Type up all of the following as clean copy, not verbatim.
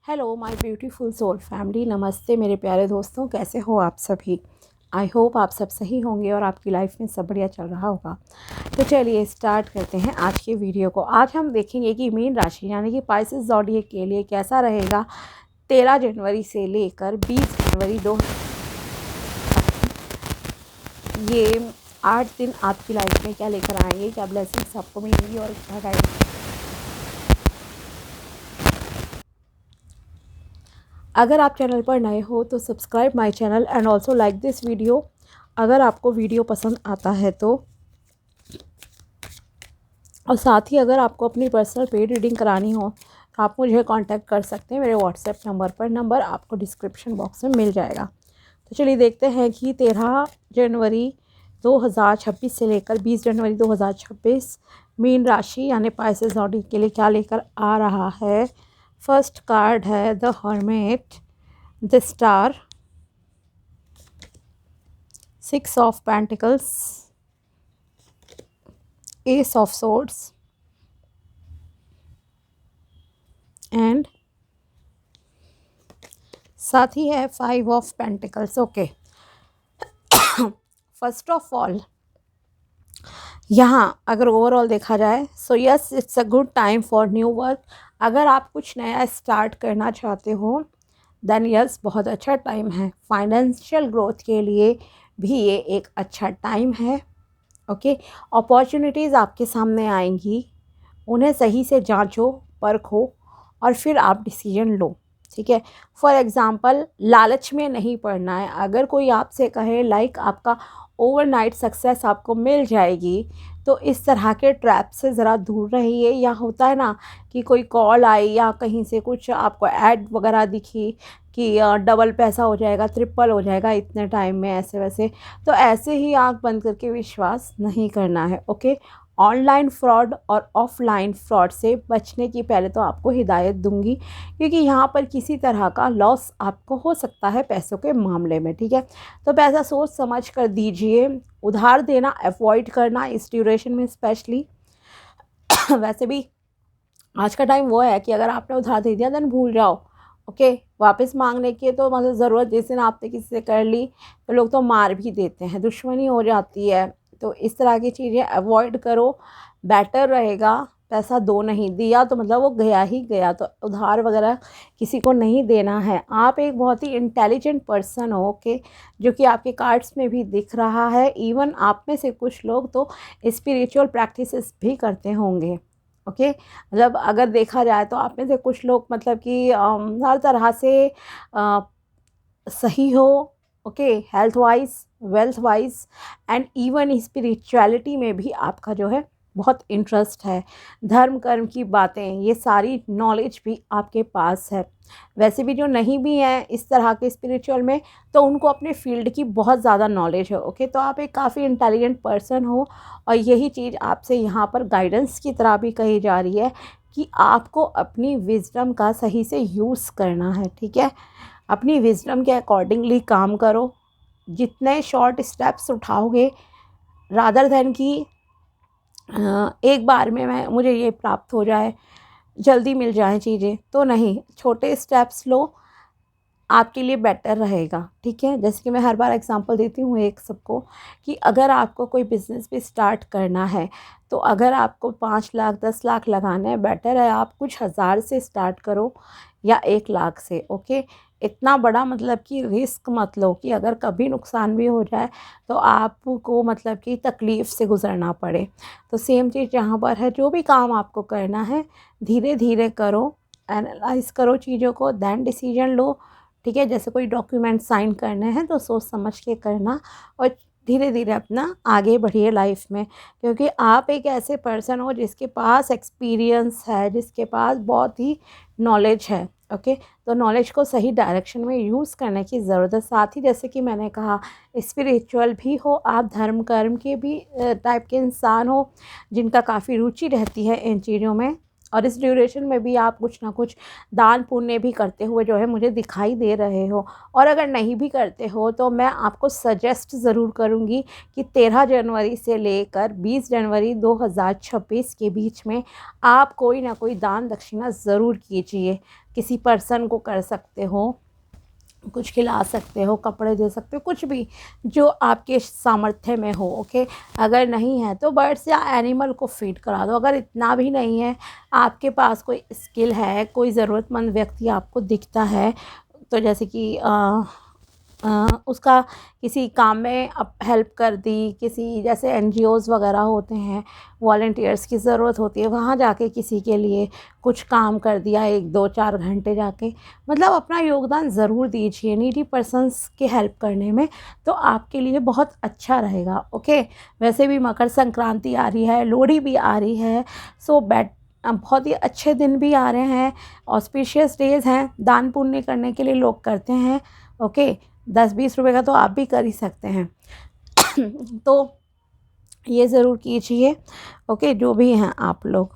Hello my beautiful soul family, नमस्ते मेरे प्यारे दोस्तों, कैसे हो आप सभी। आई होप आप सब सही होंगे और आपकी लाइफ में सब बढ़िया चल रहा होगा। तो चलिए स्टार्ट करते हैं आज के वीडियो को। आज हम देखेंगे कि मीन राशि यानी कि पाइसेस ज़ोडिएक के लिए कैसा रहेगा 13 जनवरी से लेकर 20 जनवरी दो ये 8 दिन आपकी लाइफ में क्या लेकर आएंगे, क्या ब्लेसिंग्स आपको मिलेंगी और क्या गाइडेंस। अगर आप चैनल पर नए हो तो subscribe my channel and also like this video. अगर आपको वीडियो पसंद आता है तो, और साथ ही अगर आपको अपनी पर्सनल पेड रीडिंग करानी हो तो आप मुझे कांटेक्ट कर सकते हैं मेरे व्हाट्सएप नंबर पर। नंबर आपको डिस्क्रिप्शन बॉक्स में मिल जाएगा। तो चलिए देखते हैं कि 13 जनवरी 2026 से लेकर 20 जनवरी 2026 मीन राशि यानी पाइसेस ज़ोडिएक के लिए क्या लेकर आ रहा है। फर्स्ट कार्ड है the hermit, the star, 6 of pentacles, S of swords and साथ ही है 5 of pentacles. Okay, first of all यहाँ अगर ओवरऑल देखा जाए so yes it's a good time for new work. अगर आप कुछ नया स्टार्ट करना चाहते हो देन यस बहुत अच्छा टाइम है। फाइनेंशियल ग्रोथ के लिए भी ये एक अच्छा टाइम है। ओके, अपॉर्चुनिटीज़ आपके सामने आएंगी, उन्हें सही से जांचो, परखो और फिर आप डिसीजन लो। ठीक है, फॉर एग्ज़ाम्पल लालच में नहीं पड़ना है। अगर कोई आपसे कहे लाइक आपका ओवरनाइट सक्सेस आपको मिल जाएगी तो इस तरह के ट्रैप से ज़रा दूर रहिए। या होता है ना कि कोई कॉल आई या कहीं से कुछ आपको ऐड वगैरह दिखी कि डबल पैसा हो जाएगा, ट्रिपल हो जाएगा इतने टाइम में, ऐसे वैसे, तो ऐसे ही आंख बंद करके विश्वास नहीं करना है। ओके, ऑनलाइन फ्रॉड और ऑफलाइन फ्रॉड से बचने की पहले तो आपको हिदायत दूंगी, क्योंकि यहाँ पर किसी तरह का लॉस आपको हो सकता है पैसों के मामले में। ठीक है, तो पैसा सोच समझ कर दीजिए। उधार देना अवॉइड करना इस ड्यूरेशन में स्पेशली। वैसे भी आज का टाइम वो है कि अगर आपने उधार दे दिया देन भूल जाओ। ओके, वापस मांगने की तो मतलब ज़रूरत जिस दिन आपने किसी से कर ली तो लोग तो मार भी देते हैं, दुश्मनी हो जाती है। तो इस तरह की चीज़ें अवॉइड करो, बेटर रहेगा। पैसा दो नहीं दिया तो मतलब वो गया ही गया, तो उधार वगैरह किसी को नहीं देना है। आप एक बहुत ही इंटेलिजेंट पर्सन हो, ओके, जो कि आपके कार्ड्स में भी दिख रहा है। इवन आप में से कुछ लोग तो स्पिरिचुअल प्रैक्टिसेस भी करते होंगे। ओके, मतलब अगर देखा जाए तो आप में से कुछ लोग मतलब कि हर तरह से सही हो। Okay, health wise, wealth wise and even spirituality में भी आपका जो है बहुत इंटरेस्ट है। धर्म कर्म की बातें, ये सारी नॉलेज भी आपके पास है। वैसे भी जो नहीं भी हैं इस तरह के स्पिरिचुअल में तो उनको अपने फील्ड की बहुत ज़्यादा नॉलेज है। ओके, तो आप एक काफ़ी इंटेलिजेंट पर्सन हो और यही चीज़ आपसे यहाँ पर गाइडेंस की तरह भी कही जा रही है कि आपको अपनी विजडम का सही से यूज़ करना है। ठीक है, अपनी विजडम के अकॉर्डिंगली काम करो। जितने शॉर्ट स्टेप्स उठाओगे रादर देन कि एक बार में मुझे ये प्राप्त हो जाए, जल्दी मिल जाए चीज़ें, तो नहीं, छोटे स्टेप्स लो, आपके लिए बेटर रहेगा। ठीक है, जैसे कि मैं हर बार एग्जांपल देती हूँ एक सबको कि अगर आपको कोई बिज़नेस भी स्टार्ट करना है तो अगर आपको 5 लाख 10 लाख लगाना है, बेटर है आप कुछ हज़ार से स्टार्ट करो या 1 लाख से। ओके, इतना बड़ा मतलब कि रिस्क मत लो कि अगर कभी नुकसान भी हो जाए तो आपको मतलब कि तकलीफ़ से गुज़रना पड़े। तो सेम चीज़ यहाँ पर है, जो भी काम आपको करना है धीरे धीरे करो, एनालाइज़ करो चीज़ों को, दैन डिसीजन लो। ठीक है, जैसे कोई डॉक्यूमेंट साइन करने हैं तो सोच समझ के करना और धीरे धीरे अपना आगे बढ़िए लाइफ में, क्योंकि आप एक ऐसे पर्सन हो जिसके पास एक्सपीरियंस है, जिसके पास बहुत ही नॉलेज है। ओके, तो नॉलेज को सही डायरेक्शन में यूज़ करने की ज़रूरत है। साथ ही जैसे कि मैंने कहा स्पिरिचुअल भी हो आप, धर्म कर्म के भी टाइप के इंसान हो जिनका काफ़ी रुचि रहती है इन चीज़ों में, और इस ड्यूरेशन में भी आप कुछ ना कुछ दान पुण्य भी करते हुए जो है मुझे दिखाई दे रहे हो। और अगर नहीं भी करते हो तो मैं आपको सजेस्ट ज़रूर करूँगी कि 13 जनवरी से लेकर 20 जनवरी 2026 के बीच में आप कोई ना कोई दान दक्षिणा ज़रूर कीजिए। किसी पर्सन को कर सकते हो, कुछ खिला सकते हो, कपड़े दे सकते हो, कुछ भी जो आपके सामर्थ्य में हो। ओके, अगर नहीं है तो बर्ड्स या एनिमल को फीड करा दो। अगर इतना भी नहीं है, आपके पास कोई स्किल है, कोई ज़रूरतमंद व्यक्ति आपको दिखता है, तो जैसे कि उसका किसी काम में हेल्प कर दी, किसी जैसे एनजीओज़ वगैरह होते हैं, वॉलंटियर्स की ज़रूरत होती है, वहाँ जाके किसी के लिए कुछ काम कर दिया, 1-2-4 घंटे जाके, मतलब अपना योगदान ज़रूर दीजिए नीडी पर्सन्स की हेल्प करने में, तो आपके लिए बहुत अच्छा रहेगा। ओके, वैसे भी मकर संक्रांति आ रही है, लोहड़ी भी आ रही है, सो बहुत ही अच्छे दिन भी आ रहे हैं, ऑस्पिशियस डेज़ हैं, दान पुण्य करने के लिए लोग करते हैं। ओके, 10-20 रुपए का तो आप भी कर ही सकते हैं। तो ये ज़रूर कीजिए। ओके, जो भी हैं आप लोग,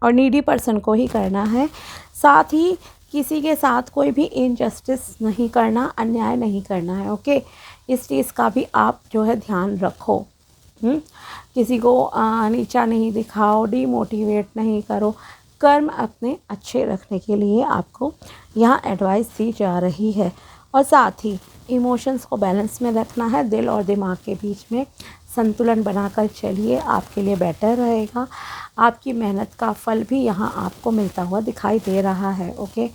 और नीडी पर्सन को ही करना है। साथ ही किसी के साथ कोई भी इनजस्टिस नहीं करना, अन्याय नहीं करना है। ओके, इस चीज़ का भी आप जो है ध्यान रखो। किसी को नीचा नहीं दिखाओ, डीमोटिवेट नहीं करो। कर्म अपने अच्छे रखने के लिए आपको यहाँ एडवाइस दी जा रही है। और साथ ही इमोशंस को बैलेंस में रखना है, दिल और दिमाग के बीच में संतुलन बनाकर चलिए, आपके लिए बेटर रहेगा। आपकी मेहनत का फल भी यहाँ आपको मिलता हुआ दिखाई दे रहा है। ओके,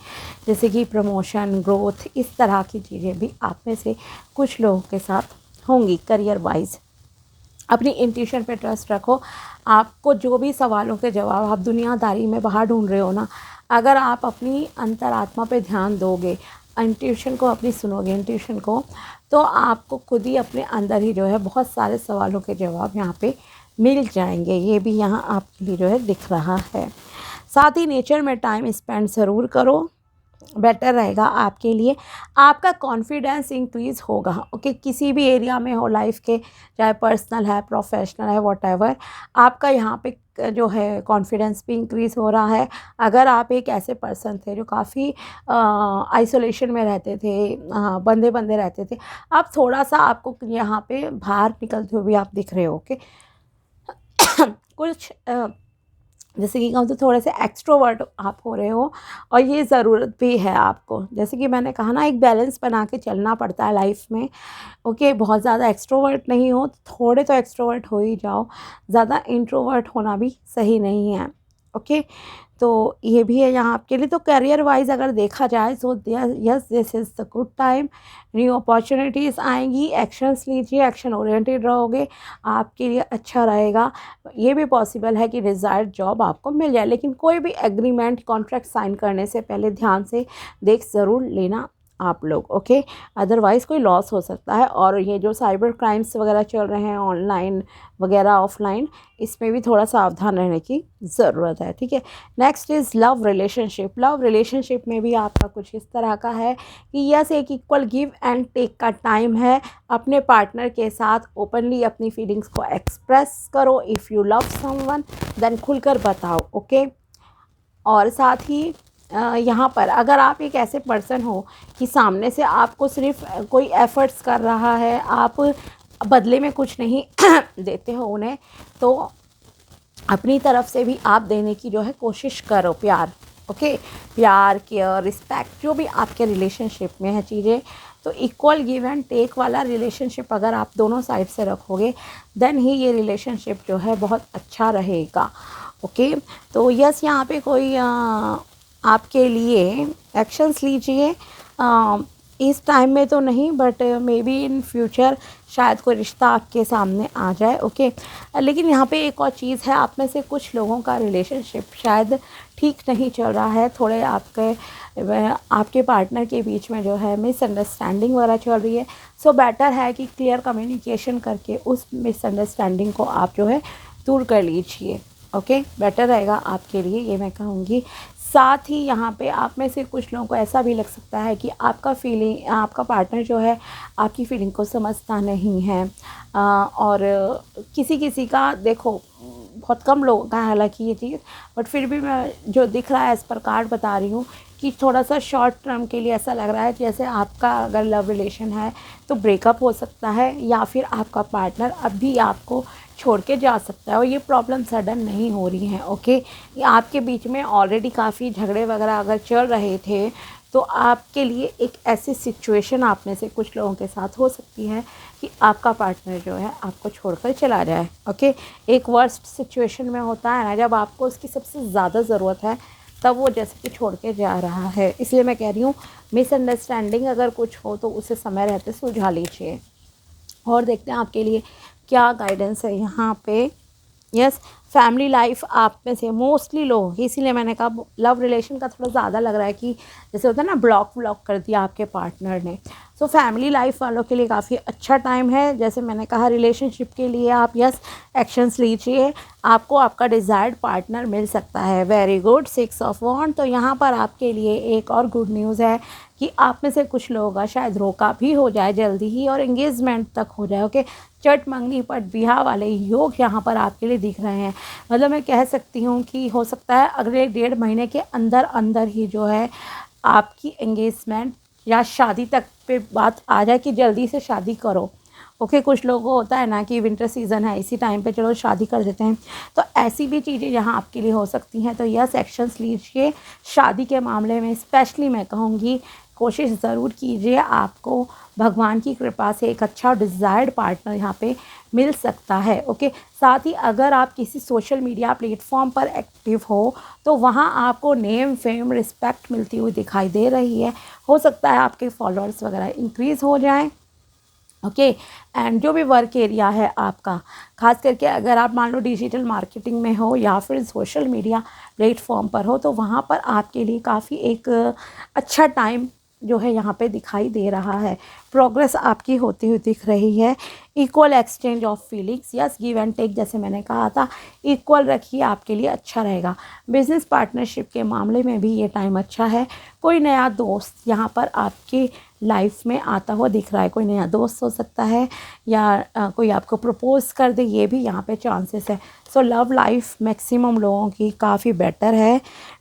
जैसे कि प्रमोशन, ग्रोथ, इस तरह की चीज़ें भी आप में से कुछ लोगों के साथ होंगी। करियर वाइज अपनी इंट्यूशन पे ट्रस्ट रखो। आपको जो भी सवालों के जवाब आप दुनियादारी में बाहर ढूंढ रहे हो ना, अगर आप अपनी अंतरात्मा पे ध्यान दोगे, इंट्यूशन को अपनी सुनोगे, इंट्यूशन को, तो आपको खुद ही अपने अंदर ही जो है बहुत सारे सवालों के जवाब यहाँ पे मिल जाएंगे। ये भी यहाँ आपके लिए जो है दिख रहा है। साथ ही नेचर में टाइम स्पेंड ज़रूर करो, बेटर रहेगा आपके लिए। आपका कॉन्फिडेंस इंक्रीज़ होगा। ओके, किसी भी एरिया में हो लाइफ के, चाहे पर्सनल है, प्रोफेशनल है, व्हाटएवर, आपका यहाँ पे जो है कॉन्फिडेंस भी इंक्रीज़ हो रहा है। अगर आप एक ऐसे पर्सन थे जो काफ़ी आइसोलेशन में रहते थे, बंदे बंदे रहते थे, अब थोड़ा सा आपको यहाँ पे बाहर निकलते हुए भी आप दिख रहे हो। ओके, कुछ जैसे कि कहूँ तो थोड़े से एक्सट्रोवर्ट आप हो रहे हो, और ये ज़रूरत भी है आपको। जैसे कि मैंने कहा ना, एक बैलेंस बना के चलना पड़ता है लाइफ में। ओके, बहुत ज़्यादा एक्सट्रोवर्ट नहीं हो, थोड़े तो एक्सट्रोवर्ट हो ही जाओ, ज़्यादा इंट्रोवर्ट होना भी सही नहीं है। ओके, तो ये भी है यहाँ आपके लिए। तो करियर वाइज अगर देखा जाए तो yes, this is the good time. New opportunities आएंगी, एक्शंस लीजिए, एक्शन ओरिएंटेड रहोगे, आपके लिए अच्छा रहेगा। ये भी पॉसिबल है कि डिज़ायर्ड जॉब आपको मिल जाए, लेकिन कोई भी एग्रीमेंट, कॉन्ट्रैक्ट साइन करने से पहले ध्यान से देख ज़रूर लेना आप लोग। ओके, अदरवाइज़ कोई लॉस हो सकता है। और ये जो साइबर क्राइम्स वगैरह चल रहे हैं ऑनलाइन वगैरह ऑफलाइन, इसमें भी थोड़ा सावधान रहने की ज़रूरत है। ठीक है, next is love relationship. Love relationship में भी आपका कुछ इस तरह का है कि यस, एक इक्वल गिव एंड टेक का टाइम है। अपने पार्टनर के साथ ओपनली अपनी फीलिंग्स को एक्सप्रेस करो। If you love someone then खुलकर बताओ। ओके, और साथ ही यहाँ पर अगर आप एक ऐसे पर्सन हो कि सामने से आपको सिर्फ कोई एफ़र्ट्स कर रहा है, आप बदले में कुछ नहीं देते हो उन्हें, तो अपनी तरफ से भी आप देने की जो है कोशिश करो। प्यार, ओके, प्यार, केयर, रिस्पेक्ट, जो भी आपके रिलेशनशिप में है चीज़ें, तो इक्वल गिव एंड टेक वाला रिलेशनशिप अगर आप दोनों साइड से रखोगे, देन ही ये रिलेशनशिप जो है बहुत अच्छा रहेगा। ओके, तो यस, यहाँ पे कोई आपके लिए एक्शंस लीजिए। इस टाइम में तो नहीं, but may be in future शायद कोई रिश्ता आपके सामने आ जाए। ओके, लेकिन यहाँ पे एक और चीज़ है, आप में से कुछ लोगों का रिलेशनशिप शायद ठीक नहीं चल रहा है। थोड़े आपके पार्टनर के बीच में जो है मिसअंडरस्टैंडिंग वगैरह चल रही है। सो बेटर है कि क्लियर कम्युनिकेशन करके उस मिसअंडरस्टैंडिंग को आप जो है दूर कर लीजिए। ओके, बेटर रहेगा आपके लिए, ये मैं कहूँगी। साथ ही यहाँ पे आप में से कुछ लोगों को ऐसा भी लग सकता है कि आपका पार्टनर जो है आपकी फीलिंग को समझता नहीं है। और किसी किसी का देखो, बहुत कम लोगों का है हालांकि ये चीज़, बट फिर भी मैं जो दिख रहा है एज़ पर कार्ड बता रही हूँ कि थोड़ा सा शॉर्ट टर्म के लिए ऐसा लग रहा है जैसे आपका अगर लव रिलेशन है तो ब्रेकअप हो सकता है, या फिर आपका पार्टनर अभी आपको छोड़ के जा सकता है, और ये प्रॉब्लम सडन नहीं हो रही है। ओके, ये आपके बीच में ऑलरेडी काफ़ी झगड़े वगैरह अगर चल रहे थे तो आपके लिए एक ऐसी सिचुएशन आप में से कुछ लोगों के साथ हो सकती है कि आपका पार्टनर जो है आपको छोड़कर चला जाए। ओके, एक वर्स्ट सिचुएशन में होता है ना जब आपको उसकी सबसे ज़्यादा ज़रूरत है, तब वो जैसे कि छोड़ के जा रहा है। इसलिए मैं कह रही हूँ मिसअंडरस्टैंडिंग अगर कुछ हो तो उसे समय रहते सुलझा लीजिए। और देखते हैं आपके लिए क्या गाइडेंस है यहाँ पे। यस, फैमिली लाइफ आप में से मोस्टली लोगों की, इसीलिए मैंने कहा लव रिलेशन का थोड़ा ज़्यादा लग रहा है कि जैसे होता है ना ब्लॉक कर दिया आपके पार्टनर ने। सो फैमिली लाइफ वालों के लिए काफ़ी अच्छा टाइम है। जैसे मैंने कहा रिलेशनशिप के लिए आप यस एक्शंस लीजिए, आपको आपका डिज़ायर्ड पार्टनर मिल सकता है। वेरी गुड, 6 ऑफ वॉन्ड। तो यहाँ पर आपके लिए एक और गुड न्यूज़ है कि आप में से कुछ लोगों का शायद रोका भी हो जाए जल्दी ही और एंगेजमेंट तक हो जाए। ओके, चट मंगनी पट बिहार वाले योग यहाँ पर आपके लिए दिख रहे हैं। मतलब मैं कह सकती हूँ कि हो सकता है अगले 1.5 महीने के अंदर अंदर ही जो है आपकी एंगेजमेंट या शादी तक पे बात आ जाए कि जल्दी से शादी करो। ओके, कुछ लोगों को होता है ना कि विंटर सीज़न है, इसी टाइम पे चलो शादी कर देते हैं, तो ऐसी भी चीज़ें यहाँ आपके लिए हो सकती हैं। तो यस, एक्शंस लीजिए शादी के मामले में। स्पेशली मैं कहूँगी कोशिश ज़रूर कीजिए, आपको भगवान की कृपा से एक अच्छा डिज़ायर्ड पार्टनर यहाँ पे मिल सकता है। ओके, साथ ही अगर आप किसी सोशल मीडिया प्लेटफॉर्म पर एक्टिव हो तो वहाँ आपको नेम फेम रिस्पेक्ट मिलती हुई दिखाई दे रही है। हो सकता है आपके फॉलोअर्स वगैरह इंक्रीज़ हो जाएं। ओके, एंड जो भी वर्क एरिया है आपका, खास करके अगर आप मान लो डिजिटल मार्केटिंग में हो या फिर सोशल मीडिया प्लेटफॉर्म पर हो, तो वहाँ पर आपके लिए काफ़ी एक अच्छा टाइम जो है यहाँ पे दिखाई दे रहा है। प्रोग्रेस आपकी होती हुई दिख रही है। Equal exchange of feelings, yes, give and take जैसे मैंने कहा था, इक्वल रखिए, आपके लिए अच्छा रहेगा। बिजनेस पार्टनरशिप के मामले में भी ये टाइम अच्छा है। कोई नया दोस्त यहाँ पर आपकी लाइफ में आता हुआ दिख रहा है। कोई नया दोस्त हो सकता है या कोई आपको प्रपोज कर दे, ये भी यहाँ पे चांसेस है। सो लव लाइफ मैक्सिमम लोगों की काफ़ी बेटर है।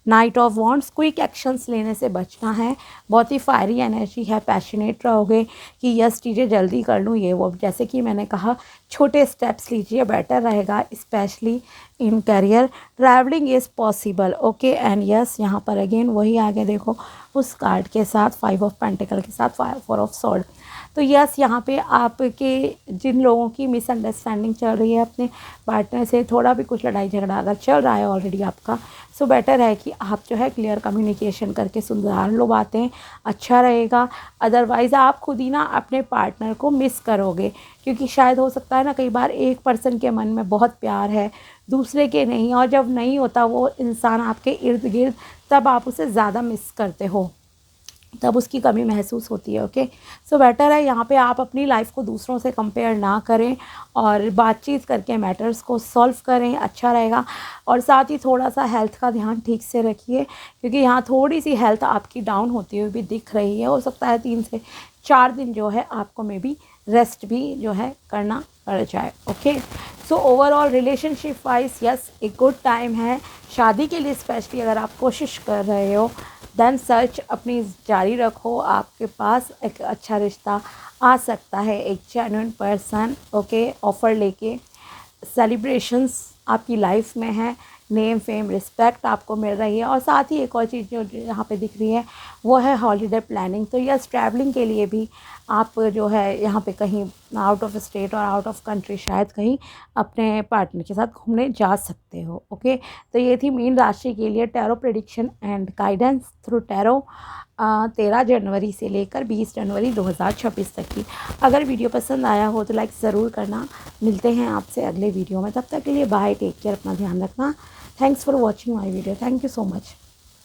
Night of wands, quick actions लेने से बचना है। बहुत ही फायरी एनर्जी है, पैशनेट रहोगे कि यस चीज़ें जल्दी कर लूँ ये वो। जैसे कि मैंने कहा छोटे स्टेप्स लीजिए, बेटर रहेगा, specially in career. Travelling is possible. Okay, and yes यहाँ पर अगेन वही आगे देखो उस कार्ड के साथ 5 ऑफ पेंटिकल के साथ 4 ऑफ सॉर्ड। तो यस यहाँ पे आपके जिन लोगों की मिसअंडरस्टैंडिंग चल रही है अपने पार्टनर से, थोड़ा भी कुछ लड़ाई झगड़ा अगर चल रहा है ऑलरेडी आपका, सो बेटर है कि आप जो है क्लियर कम्युनिकेशन करके सुधार लो बातें, अच्छा रहेगा। अदरवाइज़ आप खुद ही ना अपने पार्टनर को मिस करोगे, क्योंकि शायद हो सकता है ना कई बार एक पर्सन के मन में बहुत प्यार है, दूसरे के नहीं, और जब नहीं होता वो इंसान आपके इर्द गिर्द, तब आप उसे ज़्यादा मिस करते हो, तब उसकी कमी महसूस होती है। ओके, सो बेटर है यहाँ पे आप अपनी लाइफ को दूसरों से कंपेयर ना करें और बातचीत करके मैटर्स को सॉल्व करें, अच्छा रहेगा। और साथ ही थोड़ा सा हेल्थ का ध्यान ठीक से रखिए, क्योंकि यहाँ थोड़ी सी हेल्थ आपकी डाउन होती हुई भी दिख रही है। हो सकता है 3 से 4 दिन जो है आपको मे बी रेस्ट भी जो है करना पड़ जाए। Okay, so overall relationship wise yes एक गुड टाइम है। शादी के लिए स्पेशली अगर आप कोशिश कर रहे हो देन सर्च अपनी जारी रखो, आपके पास एक अच्छा रिश्ता आ सकता है, एक जेन्युइन पर्सन। ओके, ऑफ़र लेके। सेलिब्रेशंस आपकी लाइफ में है, नेम फेम रिस्पेक्ट आपको मिल रही है। और साथ ही एक और चीज़ जो यहाँ पे दिख रही है वो है हॉलीडे प्लानिंग। तो यस, ट्रैवलिंग के लिए भी आप जो है यहाँ पे कहीं आउट ऑफ स्टेट और आउट ऑफ कंट्री शायद कहीं अपने पार्टनर के साथ घूमने जा सकते हो। ओके, तो ये थी मीन राशि के लिए tarot prediction and guidance through tarot 13 जनवरी से लेकर 20 जनवरी 2026 तक की। अगर वीडियो पसंद आया हो तो लाइक ज़रूर करना। मिलते हैं आपसे अगले वीडियो में, तब तक के लिए बाय, टेक केयर, अपना ध्यान रखना। Thanks for watching my video. Thank you so much.